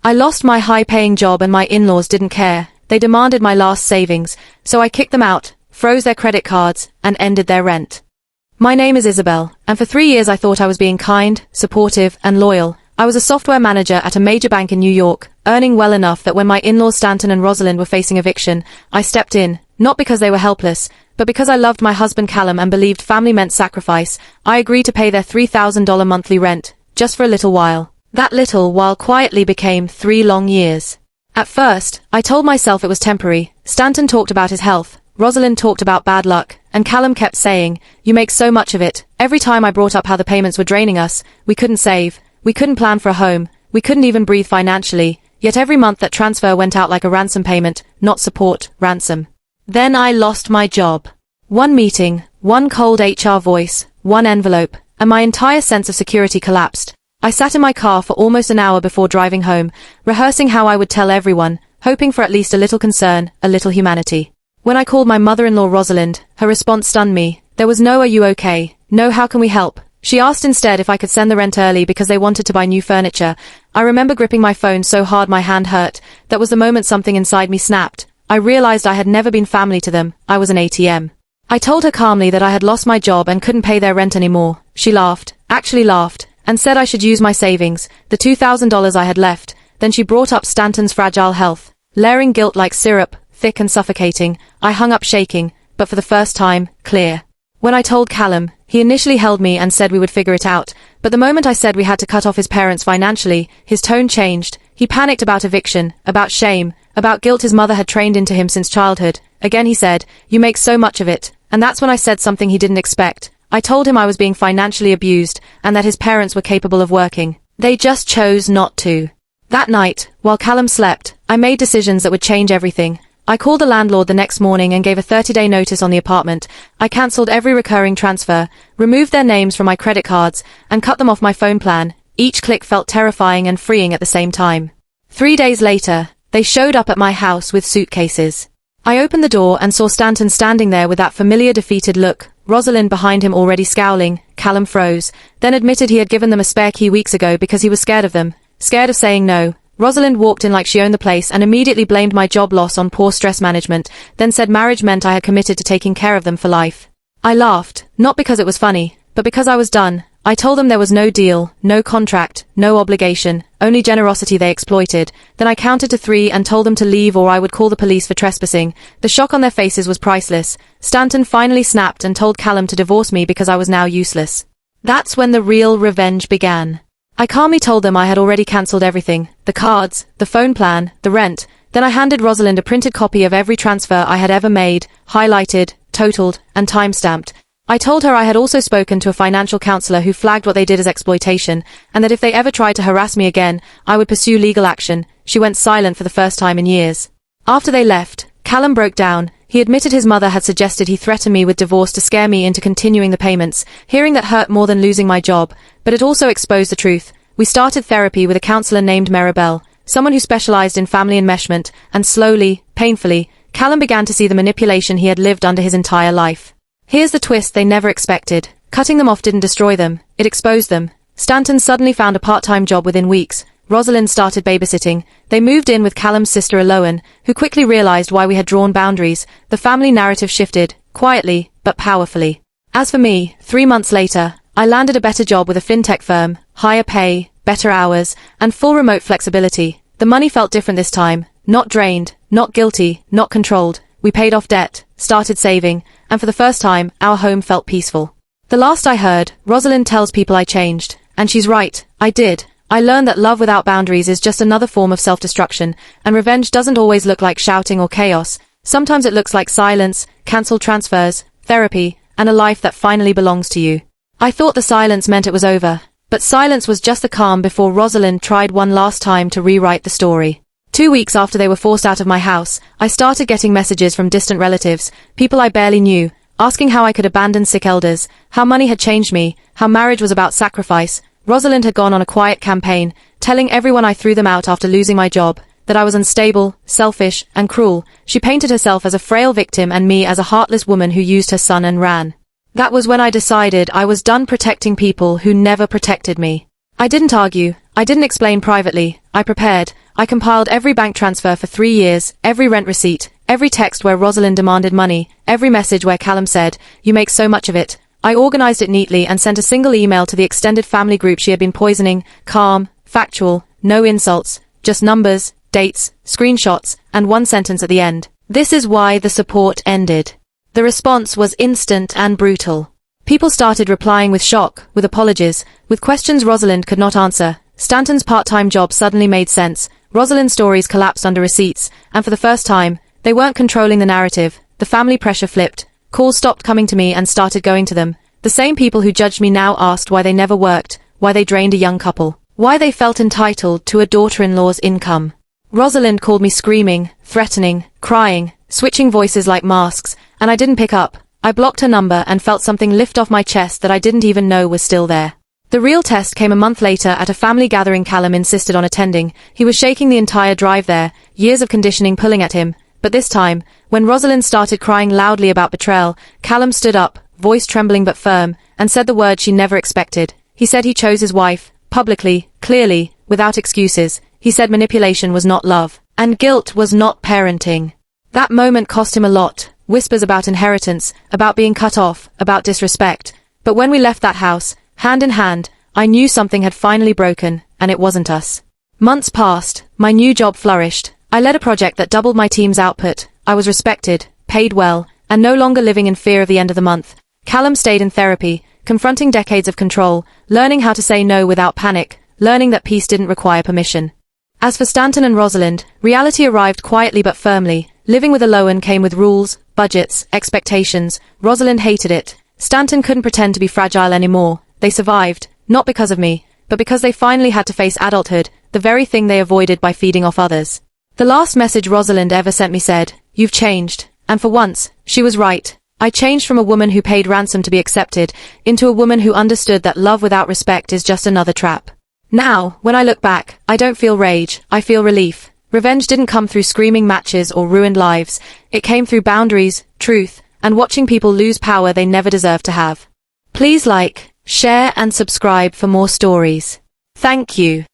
I lost my high-paying job and my in-laws didn't care. They demanded my last savings, so I kicked them out, froze their credit cards, and ended their rent. My name is Isabel, and for 3 years I thought I was being kind, supportive, and loyal. I was a software manager at a major bank in New York, earning well enough that when my in-laws Stanton and Rosalind were facing eviction, I stepped in, not because they were helpless, but because I loved my husband Callum and believed family meant sacrifice. I agreed to pay their $3,000 monthly rent, just for a little while. That little while quietly became 3 long years. At first, I told myself it was temporary. Stanton talked about his health, Rosalind talked about bad luck, and Callum kept saying, "You make so much of it." Every time I brought up how the payments were draining us, we couldn't save, we couldn't plan for a home, we couldn't even breathe financially, yet every month that transfer went out like a ransom payment, not support, ransom. Then I lost my job. One meeting, one cold HR voice, one envelope, and my entire sense of security collapsed. I sat in my car for almost an hour before driving home, rehearsing how I would tell everyone, hoping for at least a little concern, a little humanity. When I called my mother-in-law Rosalind, her response stunned me. There was no "Are you okay?" No "How can we help?" She asked instead if I could send the rent early because they wanted to buy new furniture. I remember gripping my phone so hard my hand hurt. That was the moment something inside me snapped. I realized I had never been family to them. I was an ATM. I told her calmly that I had lost my job and couldn't pay their rent anymore. She laughed, actually laughed, and said I should use my savings, the $2,000 I had left. Then she brought up Stanton's fragile health, layering guilt like syrup, thick and suffocating. I hung up shaking, but for the first time, clear. When I told Callum, he initially held me and said we would figure it out, but the moment I said we had to cut off his parents financially, his tone changed. He panicked about eviction, about shame, about guilt his mother had trained into him since childhood. Again he said, "You make so much of it," and that's when I said something he didn't expect. I told him I was being financially abused, and that his parents were capable of working. They just chose not to. That night, while Callum slept, I made decisions that would change everything. I called the landlord the next morning and gave a 30-day notice on the apartment. I cancelled every recurring transfer, removed their names from my credit cards, and cut them off my phone plan. Each click felt terrifying and freeing at the same time. 3 days later, they showed up at my house with suitcases. I opened the door and saw Stanton standing there with that familiar defeated look, Rosalind behind him already scowling. Callum froze, then admitted he had given them a spare key weeks ago because he was scared of them, scared of saying no. Rosalind walked in like she owned the place and immediately blamed my job loss on poor stress management, then said marriage meant I had committed to taking care of them for life. I laughed, not because it was funny, but because I was done. I told them there was no deal, no contract, no obligation, only generosity they exploited. Then I counted to 3 and told them to leave or I would call the police for trespassing. The shock on their faces was priceless. Stanton finally snapped and told Callum to divorce me because I was now useless. That's when the real revenge began. I calmly told them I had already cancelled everything, the cards, the phone plan, the rent. Then I handed Rosalind a printed copy of every transfer I had ever made, highlighted, totaled, and time-stamped. I told her I had also spoken to a financial counselor who flagged what they did as exploitation, and that if they ever tried to harass me again, I would pursue legal action. She went silent for the first time in years. After they left, Callum broke down. He admitted his mother had suggested he threaten me with divorce to scare me into continuing the payments. Hearing that hurt more than losing my job, but it also exposed the truth. We started therapy with a counselor named Maribel, someone who specialized in family enmeshment, and slowly, painfully, Callum began to see the manipulation he had lived under his entire life. Here's the twist they never expected. Cutting them off didn't destroy them, it exposed them. Stanton suddenly found a part-time job within weeks. Rosalind started babysitting. They moved in with Callum's sister Aloan, who quickly realized why we had drawn boundaries. The family narrative shifted, quietly, but powerfully. As for me, 3 months later, I landed a better job with a fintech firm, higher pay, better hours, and full remote flexibility. The money felt different this time, not drained, not guilty, not controlled. We paid off debt, started saving, and for the first time, our home felt peaceful. The last I heard, Rosalind tells people I changed, and she's right, I did. I learned that love without boundaries is just another form of self-destruction, and revenge doesn't always look like shouting or chaos. Sometimes it looks like silence, cancelled transfers, therapy, and a life that finally belongs to you. I thought the silence meant it was over, but silence was just the calm before Rosalind tried one last time to rewrite the story. 2 weeks after they were forced out of my house, I started getting messages from distant relatives, people I barely knew, asking how I could abandon sick elders, how money had changed me, how marriage was about sacrifice. Rosalind had gone on a quiet campaign, telling everyone I threw them out after losing my job, that I was unstable, selfish, and cruel. She painted herself as a frail victim and me as a heartless woman who used her son and ran. That was when I decided I was done protecting people who never protected me. I didn't argue, I didn't explain privately, I prepared. I compiled every bank transfer for 3 years, every rent receipt, every text where Rosalind demanded money, every message where Callum said, "You make so much of it." I organized it neatly and sent a single email to the extended family group she had been poisoning, calm, factual, no insults, just numbers, dates, screenshots, and one sentence at the end. This is why the support ended. The response was instant and brutal. People started replying with shock, with apologies, with questions Rosalind could not answer. Stanton's part-time job suddenly made sense. Rosalind's stories collapsed under receipts, and for the first time, they weren't controlling the narrative. The family pressure flipped. Calls stopped coming to me and started going to them. The same people who judged me now asked why they never worked, why they drained a young couple, why they felt entitled to a daughter-in-law's income. Rosalind called me screaming, threatening, crying, switching voices like masks, and I didn't pick up. I blocked her number and felt something lift off my chest that I didn't even know was still there. The real test came a month later at a family gathering Callum insisted on attending. He was shaking the entire drive there, years of conditioning pulling at him. But this time, when Rosalind started crying loudly about betrayal, Callum stood up, voice trembling but firm, and said the word she never expected. He said he chose his wife, publicly, clearly, without excuses. He said manipulation was not love, and guilt was not parenting. That moment cost him a lot. Whispers about inheritance, about being cut off, about disrespect. But when we left that house, hand in hand, I knew something had finally broken, and it wasn't us. Months passed, my new job flourished. I led a project that doubled my team's output. I was respected, paid well, and no longer living in fear of the end of the month. Callum stayed in therapy, confronting decades of control, learning how to say no without panic, learning that peace didn't require permission. As for Stanton and Rosalind, reality arrived quietly but firmly. Living with a Lohan came with rules, budgets, expectations. Rosalind hated it. Stanton couldn't pretend to be fragile anymore. They survived, not because of me, but because they finally had to face adulthood, the very thing they avoided by feeding off others. The last message Rosalind ever sent me said, "You've changed." And for once, she was right. I changed from a woman who paid ransom to be accepted, into a woman who understood that love without respect is just another trap. Now, when I look back, I don't feel rage, I feel relief. Revenge didn't come through screaming matches or ruined lives. It came through boundaries, truth, and watching people lose power they never deserved to have. Please like, share and subscribe for more stories. Thank you.